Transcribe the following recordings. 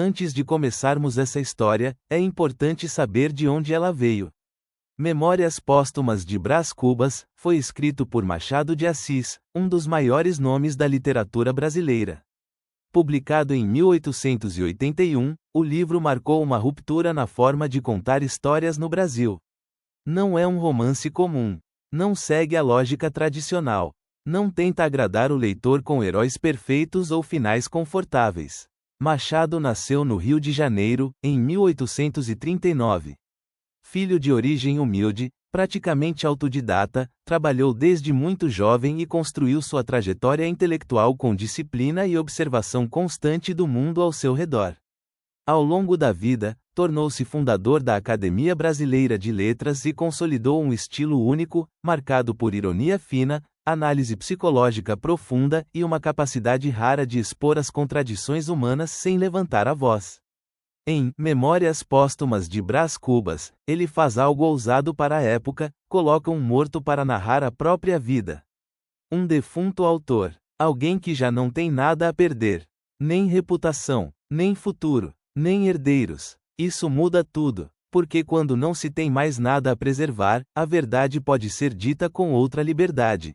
Antes de começarmos essa história, é importante saber de onde ela veio. Memórias Póstumas de Brás Cubas foi escrito por Machado de Assis, um dos maiores nomes da literatura brasileira. Publicado em 1881, o livro marcou uma ruptura na forma de contar histórias no Brasil. Não é um romance comum. Não segue a lógica tradicional. Não tenta agradar o leitor com heróis perfeitos ou finais confortáveis. Machado nasceu no Rio de Janeiro, em 1839. Filho de origem humilde, praticamente autodidata, trabalhou desde muito jovem e construiu sua trajetória intelectual com disciplina e observação constante do mundo ao seu redor. Ao longo da vida, tornou-se fundador da Academia Brasileira de Letras e consolidou um estilo único, marcado por ironia fina, análise psicológica profunda e uma capacidade rara de expor as contradições humanas sem levantar a voz. Em Memórias Póstumas de Brás Cubas, ele faz algo ousado para a época, coloca um morto para narrar a própria vida. Um defunto autor, alguém que já não tem nada a perder, nem reputação, nem futuro, nem herdeiros. Isso muda tudo, porque quando não se tem mais nada a preservar, a verdade pode ser dita com outra liberdade.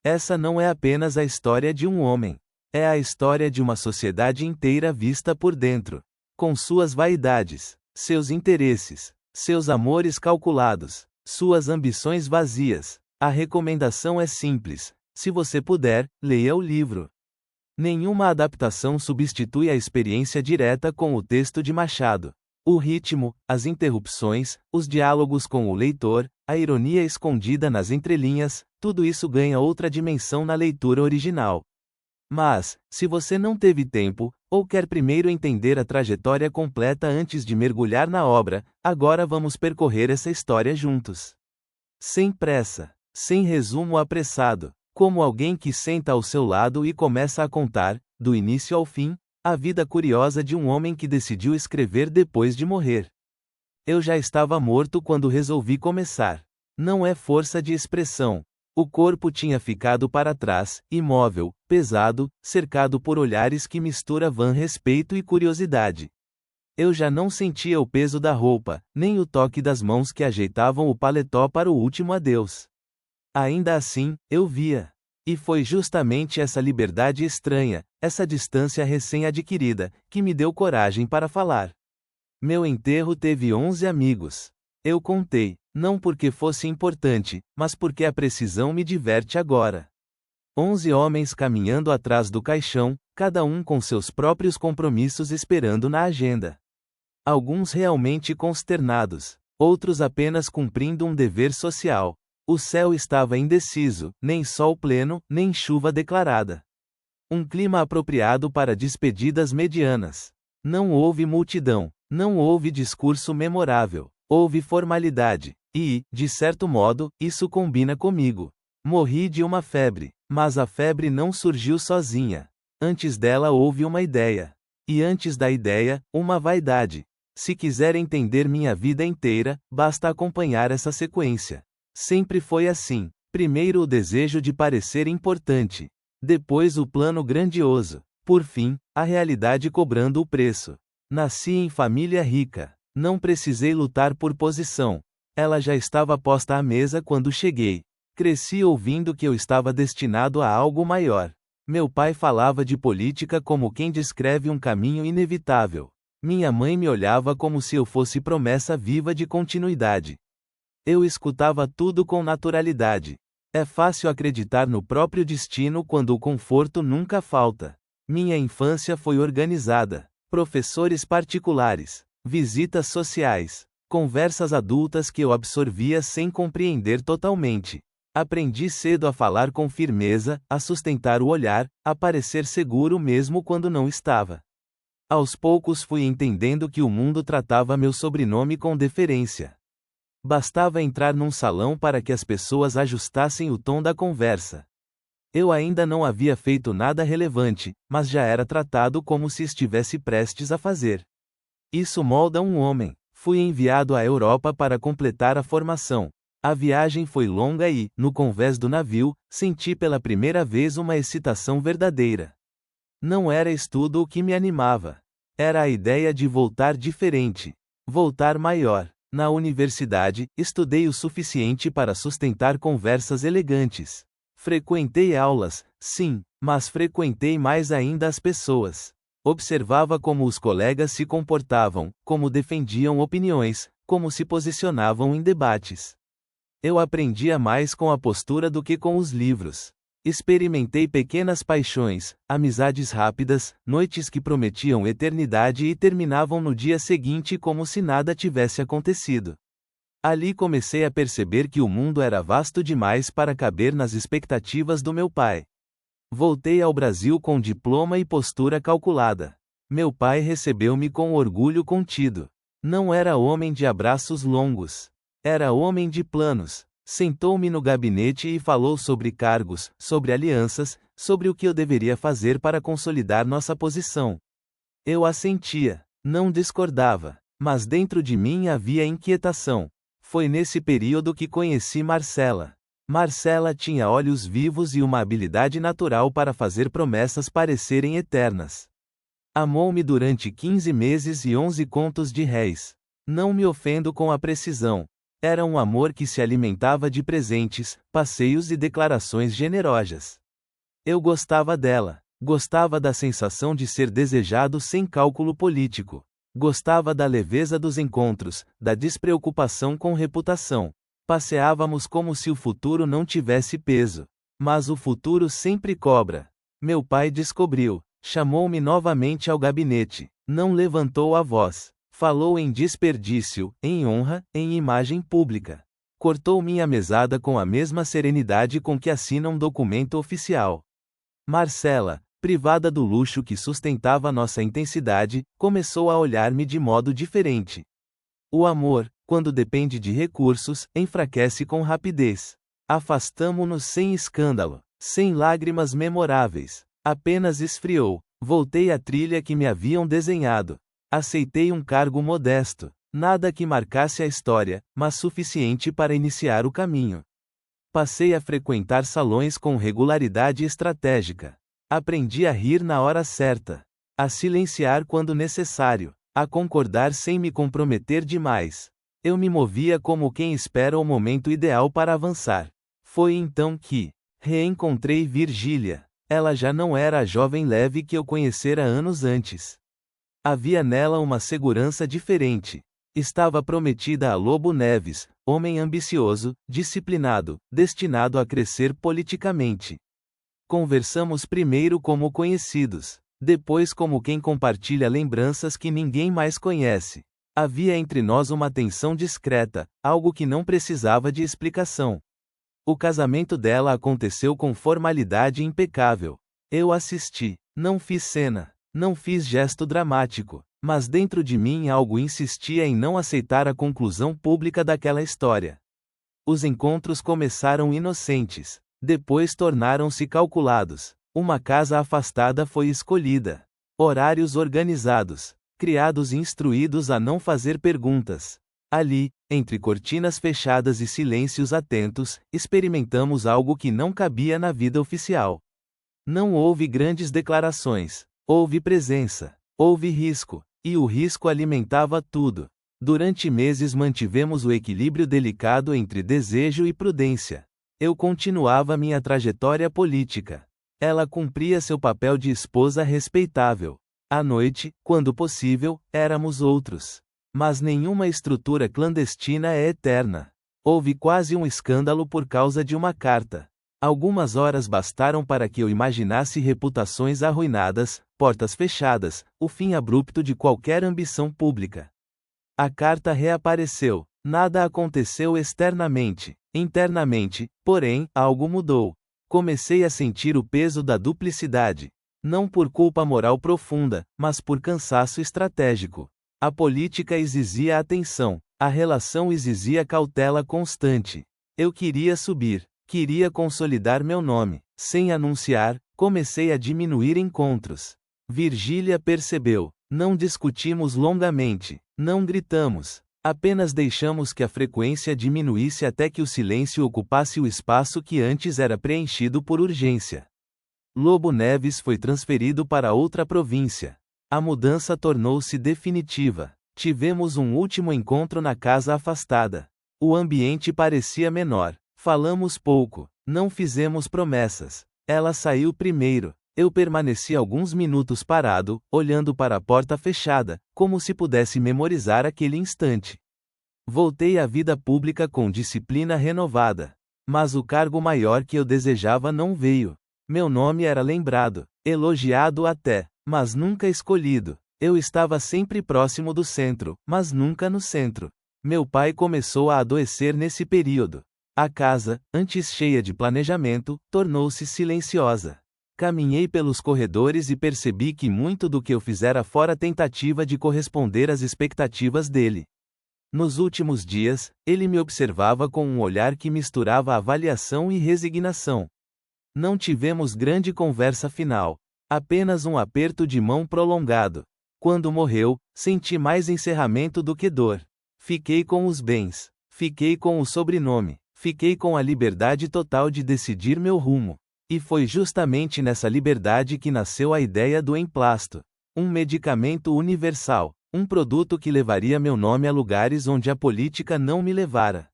Essa não é apenas a história de um homem. É a história de uma sociedade inteira vista por dentro. Com suas vaidades, seus interesses, seus amores calculados, suas ambições vazias. A recomendação é simples: se você puder, leia o livro. Nenhuma adaptação substitui a experiência direta com o texto de Machado. O ritmo, as interrupções, os diálogos com o leitor, a ironia escondida nas entrelinhas, tudo isso ganha outra dimensão na leitura original. Mas, se você não teve tempo, ou quer primeiro entender a trajetória completa antes de mergulhar na obra, agora vamos percorrer essa história juntos. Sem pressa, sem resumo apressado, como alguém que senta ao seu lado e começa a contar, do início ao fim, a vida curiosa de um homem que decidiu escrever depois de morrer. Eu já estava morto quando resolvi começar. Não é força de expressão. O corpo tinha ficado para trás, imóvel, pesado, cercado por olhares que misturavam respeito e curiosidade. Eu já não sentia o peso da roupa, nem o toque das mãos que ajeitavam o paletó para o último adeus. Ainda assim, eu via. E foi justamente essa liberdade estranha, essa distância recém-adquirida, que me deu coragem para falar. Meu enterro teve 11 amigos. Eu contei, não porque fosse importante, mas porque a precisão me diverte agora. 11 homens caminhando atrás do caixão, cada um com seus próprios compromissos esperando na agenda. Alguns realmente consternados, outros apenas cumprindo um dever social. O céu estava indeciso, nem sol pleno, nem chuva declarada. Um clima apropriado para despedidas medianas. Não houve multidão, não houve discurso memorável, houve formalidade, e, de certo modo, isso combina comigo. Morri de uma febre, mas a febre não surgiu sozinha. Antes dela houve uma ideia. E antes da ideia, uma vaidade. Se quiser entender minha vida inteira, basta acompanhar essa sequência. Sempre foi assim. Primeiro o desejo de parecer importante. Depois o plano grandioso. Por fim, a realidade cobrando o preço. Nasci em família rica. Não precisei lutar por posição. Ela já estava posta à mesa quando cheguei. Cresci ouvindo que eu estava destinado a algo maior. Meu pai falava de política como quem descreve um caminho inevitável. Minha mãe me olhava como se eu fosse promessa viva de continuidade. Eu escutava tudo com naturalidade. É fácil acreditar no próprio destino quando o conforto nunca falta. Minha infância foi organizada. Professores particulares, visitas sociais, conversas adultas que eu absorvia sem compreender totalmente. Aprendi cedo a falar com firmeza, a sustentar o olhar, a parecer seguro mesmo quando não estava. Aos poucos fui entendendo que o mundo tratava meu sobrenome com deferência. Bastava entrar num salão para que as pessoas ajustassem o tom da conversa. Eu ainda não havia feito nada relevante, mas já era tratado como se estivesse prestes a fazer. Isso molda um homem. Fui enviado à Europa para completar a formação. A viagem foi longa e, no convés do navio, senti pela primeira vez uma excitação verdadeira. Não era estudo o que me animava. Era a ideia de voltar diferente. Voltar maior. Na universidade, estudei o suficiente para sustentar conversas elegantes. Frequentei aulas, sim, mas frequentei mais ainda as pessoas. Observava como os colegas se comportavam, como defendiam opiniões, como se posicionavam em debates. Eu aprendia mais com a postura do que com os livros. Experimentei pequenas paixões, amizades rápidas, noites que prometiam eternidade e terminavam no dia seguinte como se nada tivesse acontecido. Ali comecei a perceber que o mundo era vasto demais para caber nas expectativas do meu pai. Voltei ao Brasil com diploma e postura calculada. Meu pai recebeu-me com orgulho contido. Não era homem de abraços longos. Era homem de planos. Sentou-me no gabinete e falou sobre cargos, sobre alianças, sobre o que eu deveria fazer para consolidar nossa posição. Eu assentia, não discordava, mas dentro de mim havia inquietação. Foi nesse período que conheci Marcela. Marcela tinha olhos vivos e uma habilidade natural para fazer promessas parecerem eternas. Amou-me durante 15 meses e 11 contos de réis. Não me ofendo com a precisão. Era um amor que se alimentava de presentes, passeios e declarações generosas. Eu gostava dela. Gostava da sensação de ser desejado sem cálculo político. Gostava da leveza dos encontros, da despreocupação com reputação. Passeávamos como se o futuro não tivesse peso. Mas o futuro sempre cobra. Meu pai descobriu. Chamou-me novamente ao gabinete. Não levantou a voz. Falou em desperdício, em honra, em imagem pública. Cortou minha mesada com a mesma serenidade com que assina um documento oficial. Marcela, privada do luxo que sustentava nossa intensidade, começou a olhar-me de modo diferente. O amor, quando depende de recursos, enfraquece com rapidez. Afastamo-nos sem escândalo, sem lágrimas memoráveis. Apenas esfriou. Voltei à trilha que me haviam desenhado. Aceitei um cargo modesto, nada que marcasse a história, mas suficiente para iniciar o caminho. Passei a frequentar salões com regularidade estratégica. Aprendi a rir na hora certa, a silenciar quando necessário, a concordar sem me comprometer demais. Eu me movia como quem espera o momento ideal para avançar. Foi então que reencontrei Virgília. Ela já não era a jovem leve que eu conhecera anos antes. Havia nela uma segurança diferente. Estava prometida a Lobo Neves, homem ambicioso, disciplinado, destinado a crescer politicamente. Conversamos primeiro como conhecidos, depois como quem compartilha lembranças que ninguém mais conhece. Havia entre nós uma tensão discreta, algo que não precisava de explicação. O casamento dela aconteceu com formalidade impecável. Eu assisti, não fiz cena. Não fiz gesto dramático, mas dentro de mim algo insistia em não aceitar a conclusão pública daquela história. Os encontros começaram inocentes, depois tornaram-se calculados. Uma casa afastada foi escolhida. Horários organizados. Criados instruídos a não fazer perguntas. Ali, entre cortinas fechadas e silêncios atentos, experimentamos algo que não cabia na vida oficial. Não houve grandes declarações. Houve presença, houve risco, e o risco alimentava tudo. Durante meses mantivemos o equilíbrio delicado entre desejo e prudência. Eu continuava minha trajetória política. Ela cumpria seu papel de esposa respeitável. À noite, quando possível, éramos outros. Mas nenhuma estrutura clandestina é eterna. Houve quase um escândalo por causa de uma carta. Algumas horas bastaram para que eu imaginasse reputações arruinadas, portas fechadas, o fim abrupto de qualquer ambição pública. A carta reapareceu. Nada aconteceu externamente. Internamente, porém, algo mudou. Comecei a sentir o peso da duplicidade. Não por culpa moral profunda, mas por cansaço estratégico. A política exigia atenção. A relação exigia cautela constante. Eu queria subir. Queria consolidar meu nome. Sem anunciar, comecei a diminuir encontros. Virgília percebeu. Não discutimos longamente. Não gritamos. Apenas deixamos que a frequência diminuísse até que o silêncio ocupasse o espaço que antes era preenchido por urgência. Lobo Neves foi transferido para outra província. A mudança tornou-se definitiva. Tivemos um último encontro na casa afastada. O ambiente parecia menor. Falamos pouco. Não fizemos promessas. Ela saiu primeiro. Eu permaneci alguns minutos parado, olhando para a porta fechada, como se pudesse memorizar aquele instante. Voltei à vida pública com disciplina renovada. Mas o cargo maior que eu desejava não veio. Meu nome era lembrado, elogiado até, mas nunca escolhido. Eu estava sempre próximo do centro, mas nunca no centro. Meu pai começou a adoecer nesse período. A casa, antes cheia de planejamento, tornou-se silenciosa. Caminhei pelos corredores e percebi que muito do que eu fizera fora tentativa de corresponder às expectativas dele. Nos últimos dias, ele me observava com um olhar que misturava avaliação e resignação. Não tivemos grande conversa final. Apenas um aperto de mão prolongado. Quando morreu, senti mais encerramento do que dor. Fiquei com os bens. Fiquei com o sobrenome. Fiquei com a liberdade total de decidir meu rumo. E foi justamente nessa liberdade que nasceu a ideia do emplasto. Um medicamento universal. Um produto que levaria meu nome a lugares onde a política não me levara.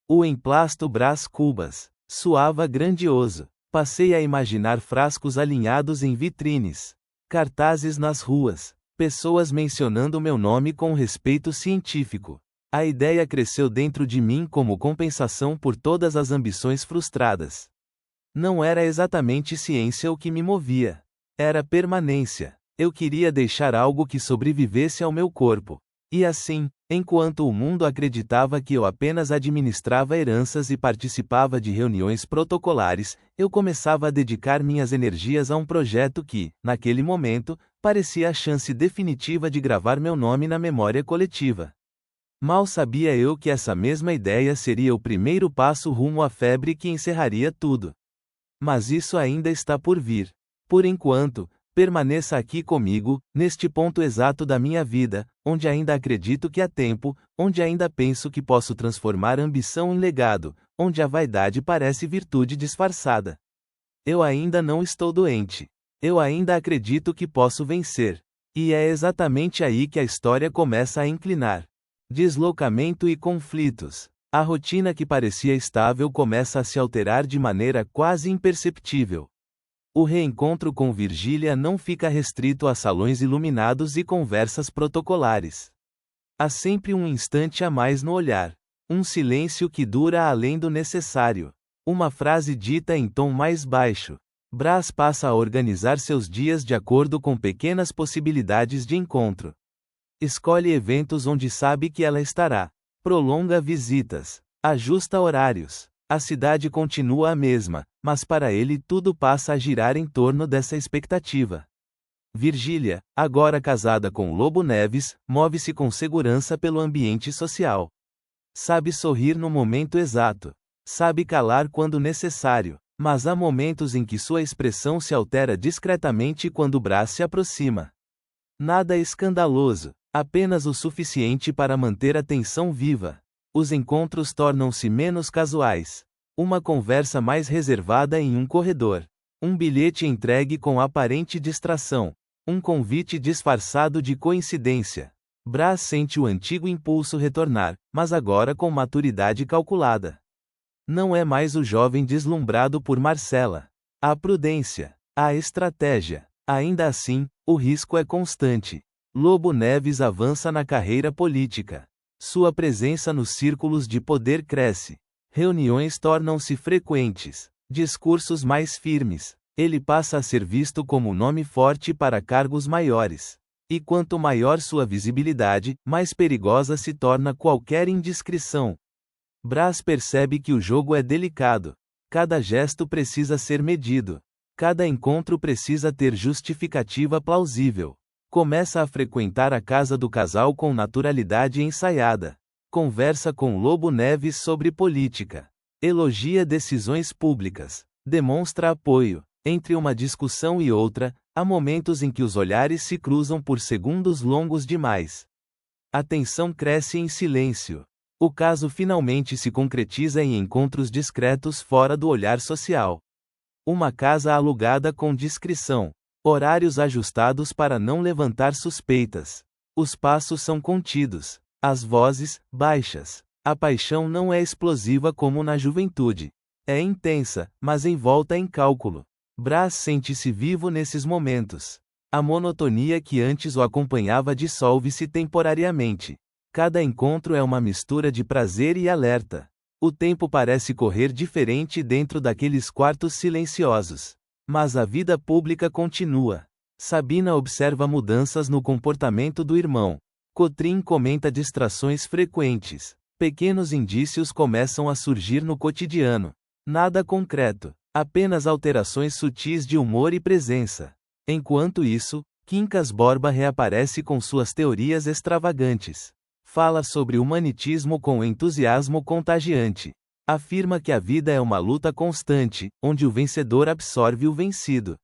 O emplasto Brás Cubas. Soava grandioso. Passei a imaginar frascos alinhados em vitrines. Cartazes nas ruas. Pessoas mencionando meu nome com respeito científico. A ideia cresceu dentro de mim como compensação por todas as ambições frustradas. Não era exatamente ciência o que me movia. Era permanência. Eu queria deixar algo que sobrevivesse ao meu corpo. E assim, enquanto o mundo acreditava que eu apenas administrava heranças e participava de reuniões protocolares, eu começava a dedicar minhas energias a um projeto que, naquele momento, parecia a chance definitiva de gravar meu nome na memória coletiva. Mal sabia eu que essa mesma ideia seria o primeiro passo rumo à febre que encerraria tudo. Mas isso ainda está por vir. Por enquanto, permaneça aqui comigo, neste ponto exato da minha vida, onde ainda acredito que há tempo, onde ainda penso que posso transformar ambição em legado, onde a vaidade parece virtude disfarçada. Eu ainda não estou doente. Eu ainda acredito que posso vencer. E é exatamente aí que a história começa a inclinar. Deslocamento e conflitos. A rotina que parecia estável começa a se alterar de maneira quase imperceptível. O reencontro com Virgília não fica restrito a salões iluminados e conversas protocolares. Há sempre um instante a mais no olhar. Um silêncio que dura além do necessário. Uma frase dita em tom mais baixo. Brás passa a organizar seus dias de acordo com pequenas possibilidades de encontro. Escolhe eventos onde sabe que ela estará. Prolonga visitas. Ajusta horários. A cidade continua a mesma, mas para ele tudo passa a girar em torno dessa expectativa. Virgília, agora casada com Lobo Neves, move-se com segurança pelo ambiente social. Sabe sorrir no momento exato. Sabe calar quando necessário, mas há momentos em que sua expressão se altera discretamente quando Brás se aproxima. Nada escandaloso, apenas o suficiente para manter a tensão viva. Os encontros tornam-se menos casuais. Uma conversa mais reservada em um corredor. Um bilhete entregue com aparente distração. Um convite disfarçado de coincidência. Brás sente o antigo impulso retornar, mas agora com maturidade calculada. Não é mais o jovem deslumbrado por Marcela. Há prudência. Há estratégia. Ainda assim, o risco é constante. Lobo Neves avança na carreira política. Sua presença nos círculos de poder cresce. Reuniões tornam-se frequentes. Discursos mais firmes. Ele passa a ser visto como nome forte para cargos maiores. E quanto maior sua visibilidade, mais perigosa se torna qualquer indiscrição. Brás percebe que o jogo é delicado. Cada gesto precisa ser medido. Cada encontro precisa ter justificativa plausível. Começa a frequentar a casa do casal com naturalidade ensaiada. Conversa com Lobo Neves sobre política. Elogia decisões públicas. Demonstra apoio. Entre uma discussão e outra, há momentos em que os olhares se cruzam por segundos longos demais. A tensão cresce em silêncio. O caso finalmente se concretiza em encontros discretos fora do olhar social. Uma casa alugada com discrição. Horários ajustados para não levantar suspeitas. Os passos são contidos. As vozes, baixas. A paixão não é explosiva como na juventude. É intensa, mas envolta em cálculo. Brás sente-se vivo nesses momentos. A monotonia que antes o acompanhava dissolve-se temporariamente. Cada encontro é uma mistura de prazer e alerta. O tempo parece correr diferente dentro daqueles quartos silenciosos. Mas a vida pública continua. Sabina observa mudanças no comportamento do irmão. Cotrim comenta distrações frequentes. Pequenos indícios começam a surgir no cotidiano. Nada concreto, apenas alterações sutis de humor e presença. Enquanto isso, Quincas Borba reaparece com suas teorias extravagantes. Fala sobre humanitismo com entusiasmo contagiante. Afirma que a vida é uma luta constante, onde o vencedor absorve o vencido.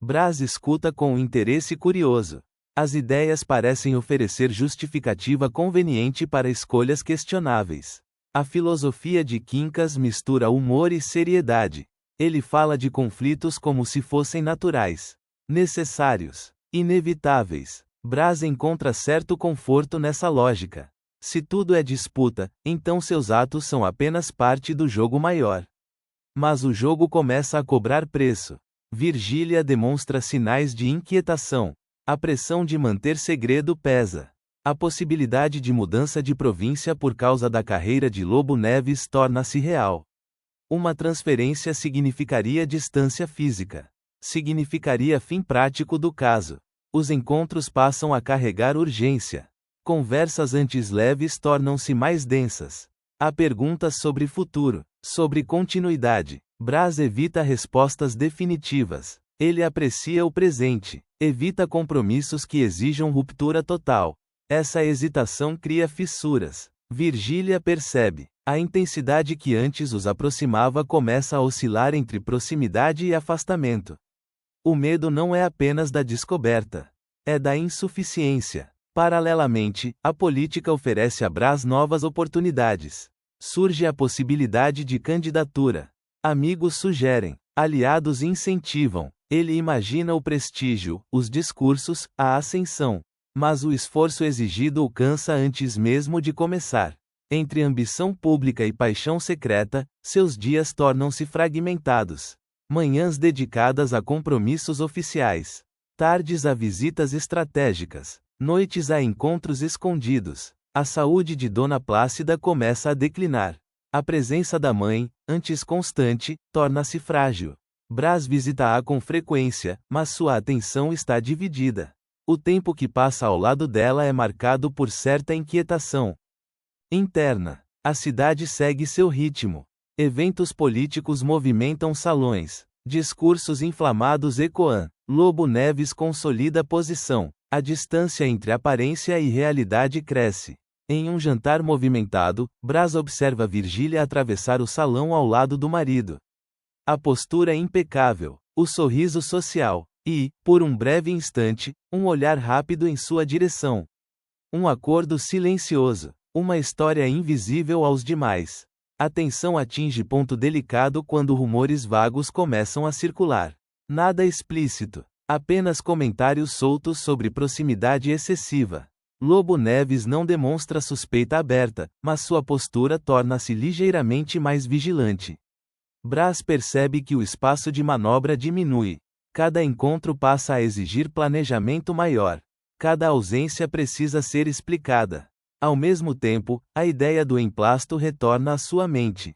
Brás escuta com um interesse curioso. As ideias parecem oferecer justificativa conveniente para escolhas questionáveis. A filosofia de Quincas mistura humor e seriedade. Ele fala de conflitos como se fossem naturais, necessários, inevitáveis. Brás encontra certo conforto nessa lógica. Se tudo é disputa, então seus atos são apenas parte do jogo maior. Mas o jogo começa a cobrar preço. Virgília demonstra sinais de inquietação. A pressão de manter segredo pesa. A possibilidade de mudança de província por causa da carreira de Lobo Neves torna-se real. Uma transferência significaria distância física. Significaria fim prático do caso. Os encontros passam a carregar urgência. Conversas antes leves tornam-se mais densas. Há perguntas sobre futuro, sobre continuidade. Brás evita respostas definitivas. Ele aprecia o presente, evita compromissos que exijam ruptura total. Essa hesitação cria fissuras. Virgília percebe. A intensidade que antes os aproximava começa a oscilar entre proximidade e afastamento. O medo não é apenas da descoberta. É da insuficiência. Paralelamente, a política oferece a Brás novas oportunidades. Surge a possibilidade de candidatura. Amigos sugerem. Aliados incentivam. Ele imagina o prestígio, os discursos, a ascensão. Mas o esforço exigido o cansa antes mesmo de começar. Entre ambição pública e paixão secreta, seus dias tornam-se fragmentados. Manhãs dedicadas a compromissos oficiais. Tardes a visitas estratégicas. Noites a encontros escondidos. A saúde de Dona Plácida começa a declinar. A presença da mãe, antes constante, torna-se frágil. Brás visita-a com frequência, mas sua atenção está dividida. O tempo que passa ao lado dela é marcado por certa inquietação interna. A cidade segue seu ritmo. Eventos políticos movimentam salões. Discursos inflamados ecoam. Lobo Neves consolida posição. A distância entre aparência e realidade cresce. Em um jantar movimentado, Brás observa Virgília atravessar o salão ao lado do marido. A postura impecável, o sorriso social, e, por um breve instante, um olhar rápido em sua direção. Um acordo silencioso, uma história invisível aos demais. A tensão atinge ponto delicado quando rumores vagos começam a circular. Nada explícito, apenas comentários soltos sobre proximidade excessiva. Lobo Neves não demonstra suspeita aberta, mas sua postura torna-se ligeiramente mais vigilante. Brás percebe que o espaço de manobra diminui. Cada encontro passa a exigir planejamento maior. Cada ausência precisa ser explicada. Ao mesmo tempo, a ideia do emplasto retorna à sua mente.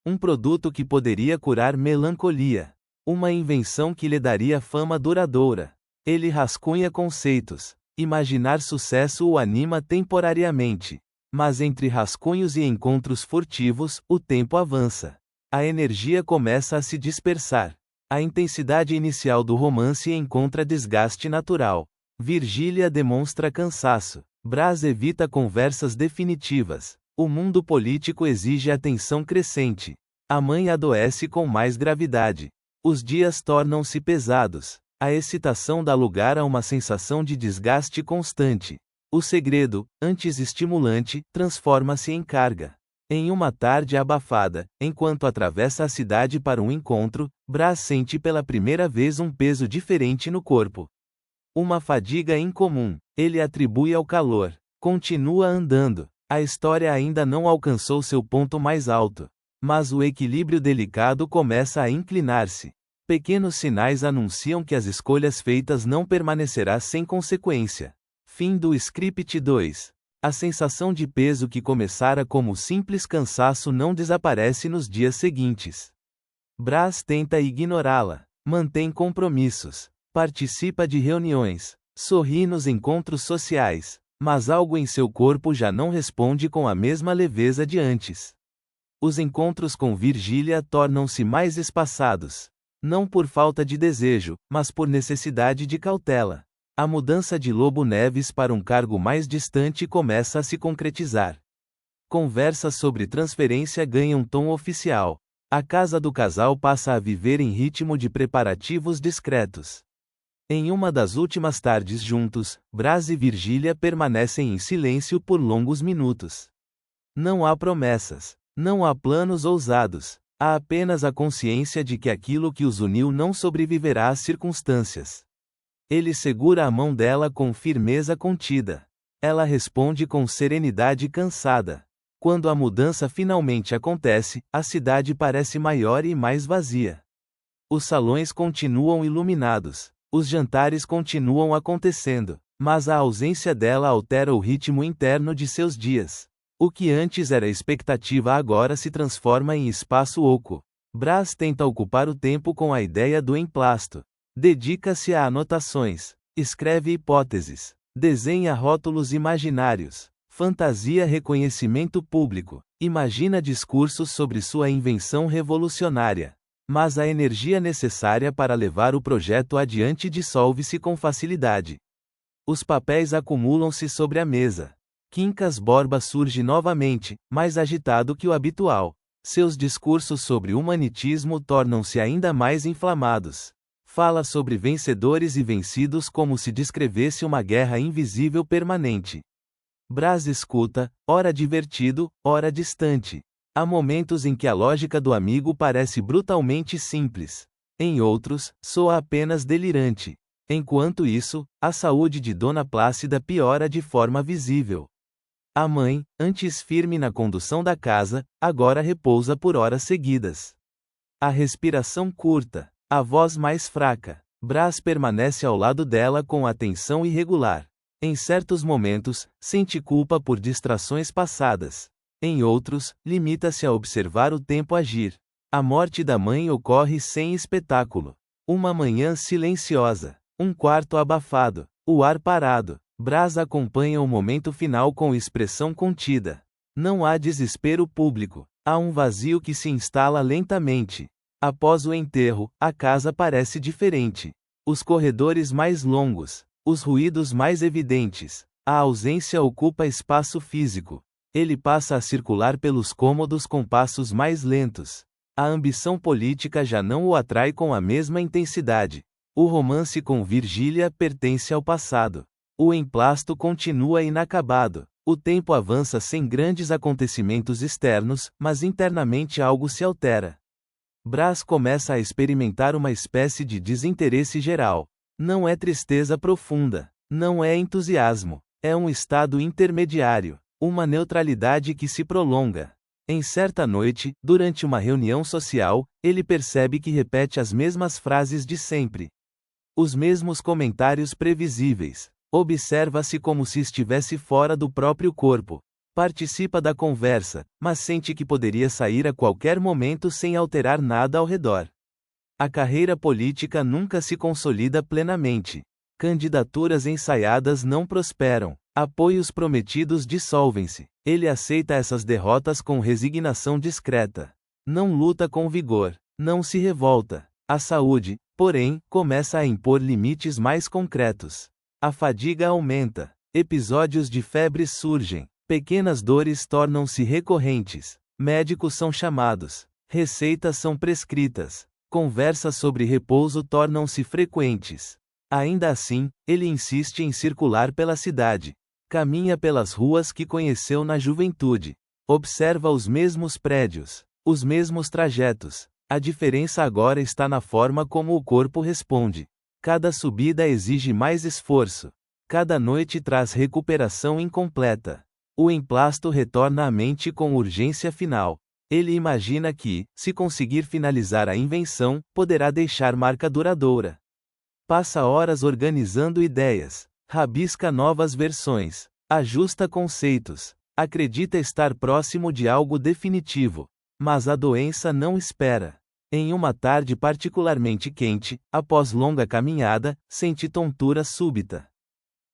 Um produto que poderia curar melancolia. Uma invenção que lhe daria fama duradoura. Ele rascunha conceitos. Imaginar sucesso o anima temporariamente. Mas entre rascunhos e encontros furtivos, o tempo avança. A energia começa a se dispersar. A intensidade inicial do romance encontra desgaste natural. Virgília demonstra cansaço. Brás evita conversas definitivas. O mundo político exige atenção crescente. A mãe adoece com mais gravidade. Os dias tornam-se pesados. A excitação dá lugar a uma sensação de desgaste constante. O segredo, antes estimulante, transforma-se em carga. Em uma tarde abafada, enquanto atravessa a cidade para um encontro, Brás sente pela primeira vez um peso diferente no corpo. Uma fadiga incomum. Ele atribui ao calor. Continua andando. A história ainda não alcançou seu ponto mais alto. Mas o equilíbrio delicado começa a inclinar-se. Pequenos sinais anunciam que as escolhas feitas não permanecerá sem consequência. Fim do script 2. A sensação de peso que começara como simples cansaço não desaparece nos dias seguintes. Brás tenta ignorá-la. Mantém compromissos. Participa de reuniões. Sorri nos encontros sociais. Mas algo em seu corpo já não responde com a mesma leveza de antes. Os encontros com Virgília tornam-se mais espaçados. Não por falta de desejo, mas por necessidade de cautela. A mudança de Lobo Neves para um cargo mais distante começa a se concretizar. Conversas sobre transferência ganham um tom oficial. A casa do casal passa a viver em ritmo de preparativos discretos. Em uma das últimas tardes juntos, Brás e Virgília permanecem em silêncio por longos minutos. Não há promessas. Não há planos ousados. Há apenas a consciência de que aquilo que os uniu não sobreviverá às circunstâncias. Ele segura a mão dela com firmeza contida. Ela responde com serenidade cansada. Quando a mudança finalmente acontece, a cidade parece maior e mais vazia. Os salões continuam iluminados. Os jantares continuam acontecendo. Mas a ausência dela altera o ritmo interno de seus dias. O que antes era expectativa agora se transforma em espaço oco. Brás tenta ocupar o tempo com a ideia do emplasto. Dedica-se a anotações. Escreve hipóteses. Desenha rótulos imaginários. Fantasia reconhecimento público. Imagina discursos sobre sua invenção revolucionária. Mas a energia necessária para levar o projeto adiante dissolve-se com facilidade. Os papéis acumulam-se sobre a mesa. Quincas Borba surge novamente, mais agitado que o habitual. Seus discursos sobre humanitismo tornam-se ainda mais inflamados. Fala sobre vencedores e vencidos como se descrevesse uma guerra invisível permanente. Brás escuta, ora divertido, ora distante. Há momentos em que a lógica do amigo parece brutalmente simples. Em outros, soa apenas delirante. Enquanto isso, a saúde de Dona Plácida piora de forma visível. A mãe, antes firme na condução da casa, agora repousa por horas seguidas. A respiração curta, a voz mais fraca. Brás permanece ao lado dela com atenção irregular. Em certos momentos, sente culpa por distrações passadas. Em outros, limita-se a observar o tempo agir. A morte da mãe ocorre sem espetáculo. Uma manhã silenciosa. Um quarto abafado. O ar parado. Brás acompanha o momento final com expressão contida. Não há desespero público. Há um vazio que se instala lentamente. Após o enterro, a casa parece diferente. Os corredores mais longos. Os ruídos mais evidentes. A ausência ocupa espaço físico. Ele passa a circular pelos cômodos com passos mais lentos. A ambição política já não o atrai com a mesma intensidade. O romance com Virgília pertence ao passado. O emplasto continua inacabado. O tempo avança sem grandes acontecimentos externos, mas internamente algo se altera. Brás começa a experimentar uma espécie de desinteresse geral. Não é tristeza profunda. Não é entusiasmo. É um estado intermediário. Uma neutralidade que se prolonga. Em certa noite, durante uma reunião social, ele percebe que repete as mesmas frases de sempre. Os mesmos comentários previsíveis. Observa-se como se estivesse fora do próprio corpo. Participa da conversa, mas sente que poderia sair a qualquer momento sem alterar nada ao redor. A carreira política nunca se consolida plenamente. Candidaturas ensaiadas não prosperam. Apoios prometidos dissolvem-se. Ele aceita essas derrotas com resignação discreta. Não luta com vigor. Não se revolta. A saúde, porém, começa a impor limites mais concretos. A fadiga aumenta. Episódios de febre surgem. Pequenas dores tornam-se recorrentes. Médicos são chamados. Receitas são prescritas. Conversas sobre repouso tornam-se frequentes. Ainda assim, ele insiste em circular pela cidade. Caminha pelas ruas que conheceu na juventude. Observa os mesmos prédios, os mesmos trajetos. A diferença agora está na forma como o corpo responde. Cada subida exige mais esforço. Cada noite traz recuperação incompleta. O emplasto retorna à mente com urgência final. Ele imagina que, se conseguir finalizar a invenção, poderá deixar marca duradoura. Passa horas organizando ideias, rabisca novas versões, ajusta conceitos, acredita estar próximo de algo definitivo. Mas a doença não espera. Em uma tarde particularmente quente, após longa caminhada, sente tontura súbita.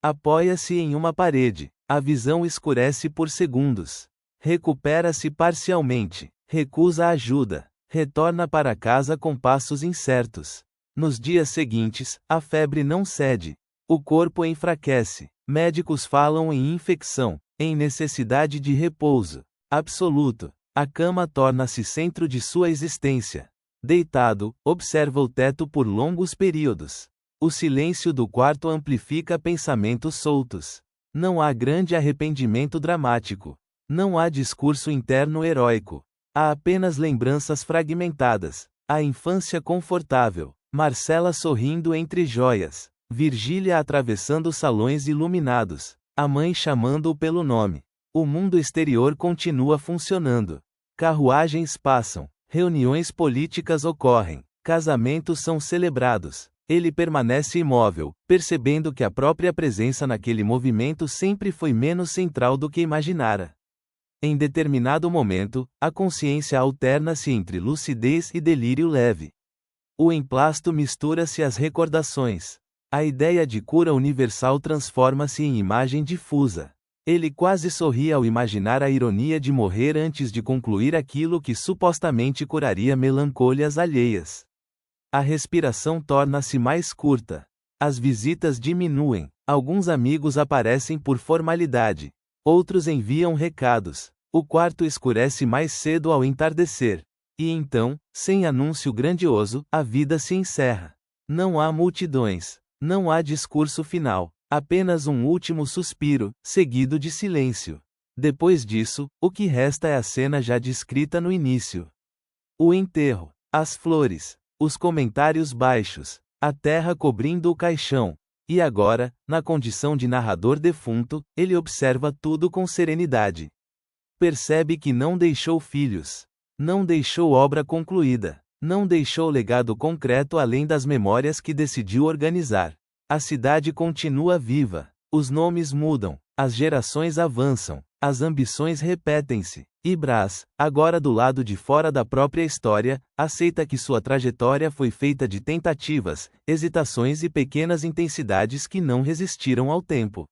Apoia-se em uma parede. A visão escurece por segundos. Recupera-se parcialmente. Recusa ajuda. Retorna para casa com passos incertos. Nos dias seguintes, a febre não cede. O corpo enfraquece. Médicos falam em infecção, em necessidade de repouso absoluto. A cama torna-se centro de sua existência. Deitado, observa o teto por longos períodos. O silêncio do quarto amplifica pensamentos soltos. Não há grande arrependimento dramático. Não há discurso interno heróico. Há apenas lembranças fragmentadas. A infância confortável. Marcela sorrindo entre joias. Virgília atravessando salões iluminados. A mãe chamando-o pelo nome. O mundo exterior continua funcionando. Carruagens passam. Reuniões políticas ocorrem. Casamentos são celebrados. Ele permanece imóvel, percebendo que a própria presença naquele movimento sempre foi menos central do que imaginara. Em determinado momento, a consciência alterna-se entre lucidez e delírio leve. O emplasto mistura-se às recordações. A ideia de cura universal transforma-se em imagem difusa. Ele quase sorri ao imaginar a ironia de morrer antes de concluir aquilo que supostamente curaria melancólias alheias. A respiração torna-se mais curta. As visitas diminuem. Alguns amigos aparecem por formalidade. Outros enviam recados. O quarto escurece mais cedo ao entardecer. E então, sem anúncio grandioso, a vida se encerra. Não há multidões. Não há discurso final. Apenas um último suspiro, seguido de silêncio. Depois disso, o que resta é a cena já descrita no início. O enterro, as flores, os comentários baixos, a terra cobrindo o caixão. E agora, na condição de narrador defunto, ele observa tudo com serenidade. Percebe que não deixou filhos. Não deixou obra concluída. Não deixou legado concreto além das memórias que decidiu organizar. A cidade continua viva. Os nomes mudam. As gerações avançam. As ambições repetem-se. E Brás, agora do lado de fora da própria história, aceita que sua trajetória foi feita de tentativas, hesitações e pequenas intensidades que não resistiram ao tempo.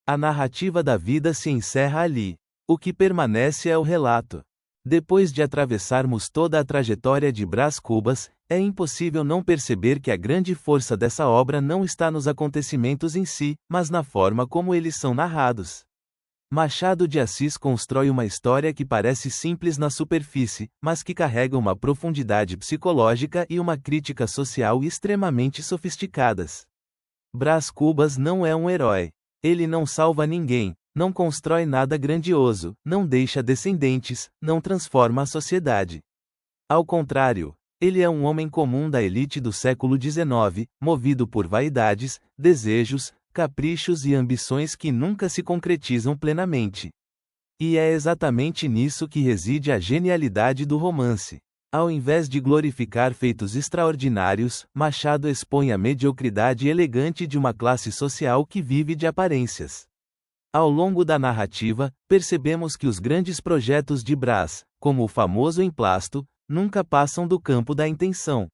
A narrativa da vida se encerra ali. O que permanece é o relato. Depois de atravessarmos toda a trajetória de Brás Cubas, é impossível não perceber que a grande força dessa obra não está nos acontecimentos em si, mas na forma como eles são narrados. Machado de Assis constrói uma história que parece simples na superfície, mas que carrega uma profundidade psicológica e uma crítica social extremamente sofisticadas. Brás Cubas não é um herói. Ele não salva ninguém. Não constrói nada grandioso, não deixa descendentes, não transforma a sociedade. Ao contrário, ele é um homem comum da elite do século XIX, movido por vaidades, desejos, caprichos e ambições que nunca se concretizam plenamente. E é exatamente nisso que reside a genialidade do romance. Ao invés de glorificar feitos extraordinários, Machado expõe a mediocridade elegante de uma classe social que vive de aparências. Ao longo da narrativa, percebemos que os grandes projetos de Brás, como o famoso emplasto, nunca passam do campo da intenção.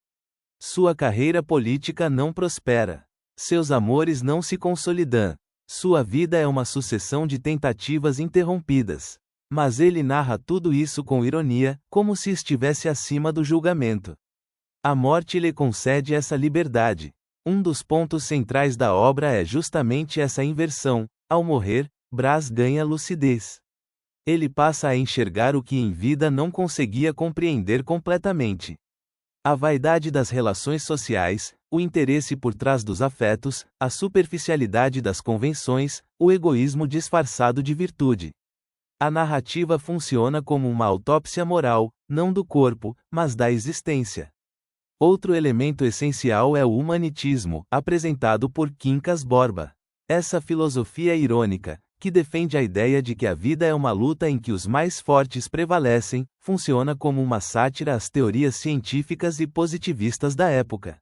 Sua carreira política não prospera. Seus amores não se consolidam. Sua vida é uma sucessão de tentativas interrompidas. Mas ele narra tudo isso com ironia, como se estivesse acima do julgamento. A morte lhe concede essa liberdade. Um dos pontos centrais da obra é justamente essa inversão. Ao morrer, Brás ganha lucidez. Ele passa a enxergar o que em vida não conseguia compreender completamente. A vaidade das relações sociais, o interesse por trás dos afetos, a superficialidade das convenções, o egoísmo disfarçado de virtude. A narrativa funciona como uma autópsia moral, não do corpo, mas da existência. Outro elemento essencial é o humanitismo, apresentado por Quincas Borba. Essa filosofia irônica, que defende a ideia de que a vida é uma luta em que os mais fortes prevalecem, funciona como uma sátira às teorias científicas e positivistas da época.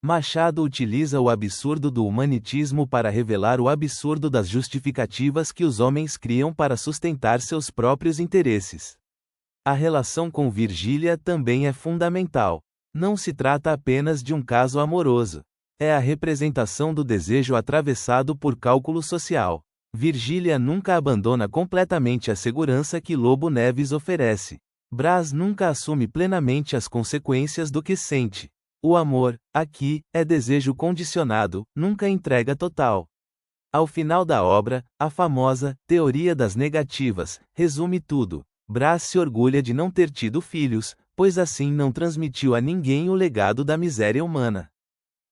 Machado utiliza o absurdo do humanitismo para revelar o absurdo das justificativas que os homens criam para sustentar seus próprios interesses. A relação com Virgília também é fundamental. Não se trata apenas de um caso amoroso. É a representação do desejo atravessado por cálculo social. Virgília nunca abandona completamente a segurança que Lobo Neves oferece. Brás nunca assume plenamente as consequências do que sente. O amor, aqui, é desejo condicionado, nunca entrega total. Ao final da obra, a famosa teoria das negativas resume tudo. Brás se orgulha de não ter tido filhos, pois assim não transmitiu a ninguém o legado da miséria humana.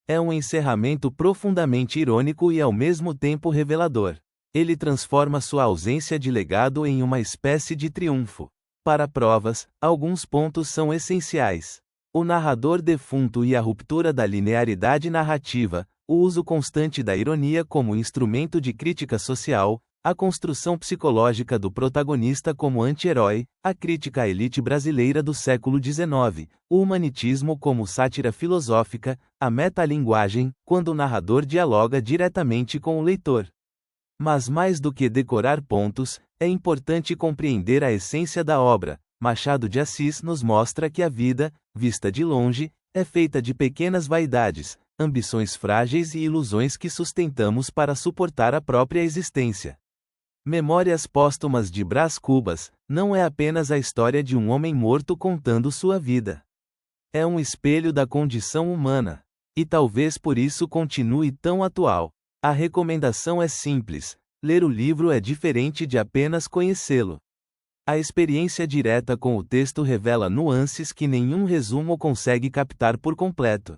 É um encerramento profundamente irônico e ao mesmo tempo revelador. Ele transforma sua ausência de legado em uma espécie de triunfo. Para provas, alguns pontos são essenciais. O narrador defunto e a ruptura da linearidade narrativa, o uso constante da ironia como instrumento de crítica social, a construção psicológica do protagonista como anti-herói, a crítica à elite brasileira do século XIX, o humanitismo como sátira filosófica, a metalinguagem, quando o narrador dialoga diretamente com o leitor. Mas mais do que decorar pontos, é importante compreender a essência da obra. Machado de Assis nos mostra que a vida, vista de longe, é feita de pequenas vaidades, ambições frágeis e ilusões que sustentamos para suportar a própria existência. Memórias Póstumas de Brás Cubas não é apenas a história de um homem morto contando sua vida. É um espelho da condição humana. E talvez por isso continue tão atual. A recomendação é simples: ler o livro é diferente de apenas conhecê-lo. A experiência direta com o texto revela nuances que nenhum resumo consegue captar por completo.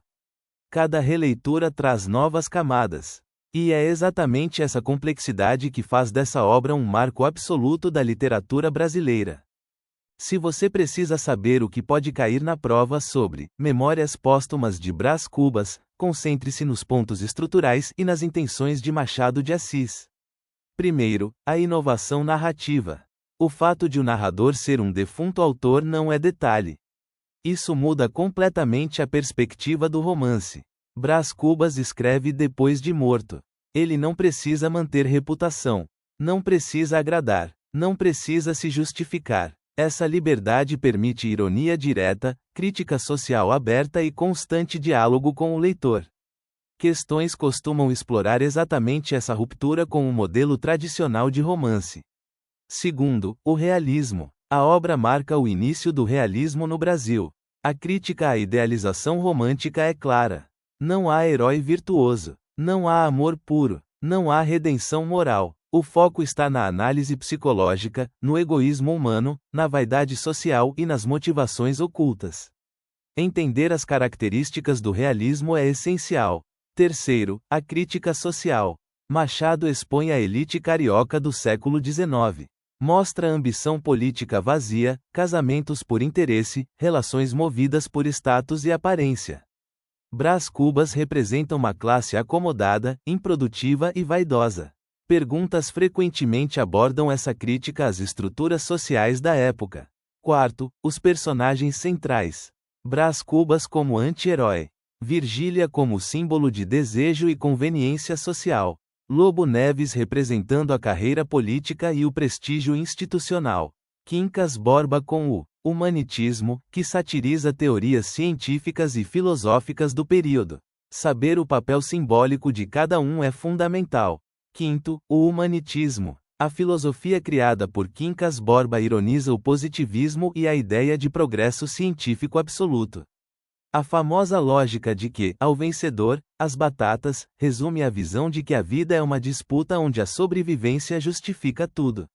Cada releitura traz novas camadas. E é exatamente essa complexidade que faz dessa obra um marco absoluto da literatura brasileira. Se você precisa saber o que pode cair na prova sobre Memórias Póstumas de Brás Cubas, concentre-se nos pontos estruturais e nas intenções de Machado de Assis. Primeiro, a inovação narrativa. O fato de o narrador ser um defunto autor não é detalhe. Isso muda completamente a perspectiva do romance. Brás Cubas escreve depois de morto. Ele não precisa manter reputação. Não precisa agradar. Não precisa se justificar. Essa liberdade permite ironia direta, crítica social aberta e constante diálogo com o leitor. Questões costumam explorar exatamente essa ruptura com o modelo tradicional de romance. Segundo, o realismo. A obra marca o início do realismo no Brasil. A crítica à idealização romântica é clara. Não há herói virtuoso. Não há amor puro. Não há redenção moral. O foco está na análise psicológica, no egoísmo humano, na vaidade social e nas motivações ocultas. Entender as características do realismo é essencial. Terceiro, a crítica social. Machado expõe a elite carioca do século XIX. Mostra ambição política vazia, casamentos por interesse, relações movidas por status e aparência. Brás Cubas representa uma classe acomodada, improdutiva e vaidosa. Perguntas frequentemente abordam essa crítica às estruturas sociais da época. Quarto, os personagens centrais. Brás Cubas como anti-herói. Virgília como símbolo de desejo e conveniência social. Lobo Neves representando a carreira política e o prestígio institucional. Quincas Borba com o humanitismo, que satiriza teorias científicas e filosóficas do período. Saber o papel simbólico de cada um é fundamental. Quinto, o humanitismo. A filosofia criada por Quincas Borba ironiza o positivismo e a ideia de progresso científico absoluto. A famosa lógica de que, ao vencedor, as batatas, resume a visão de que a vida é uma disputa onde a sobrevivência justifica tudo.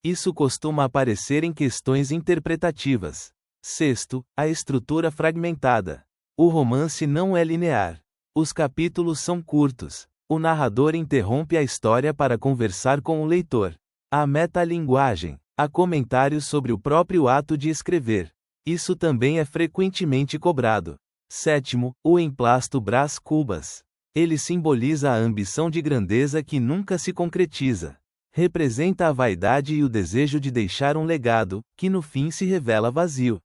Isso costuma aparecer em questões interpretativas. Sexto, a estrutura fragmentada. O romance não é linear. Os capítulos são curtos. O narrador interrompe a história para conversar com o leitor. A metalinguagem. Há comentários sobre o próprio ato de escrever. Isso também é frequentemente cobrado. Sétimo, o emplasto Brás Cubas. Ele simboliza a ambição de grandeza que nunca se concretiza. Representa a vaidade e o desejo de deixar um legado, que no fim se revela vazio.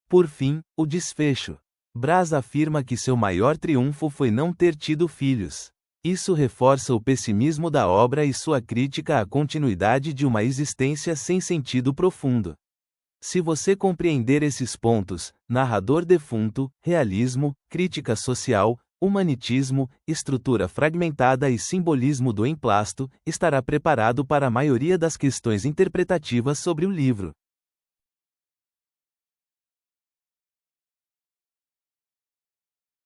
Por fim, o desfecho. Brás afirma que seu maior triunfo foi não ter tido filhos. Isso reforça o pessimismo da obra e sua crítica à continuidade de uma existência sem sentido profundo. Se você compreender esses pontos, narrador defunto, realismo, crítica social, humanitismo, estrutura fragmentada e simbolismo do emplasto, estará preparado para a maioria das questões interpretativas sobre o livro.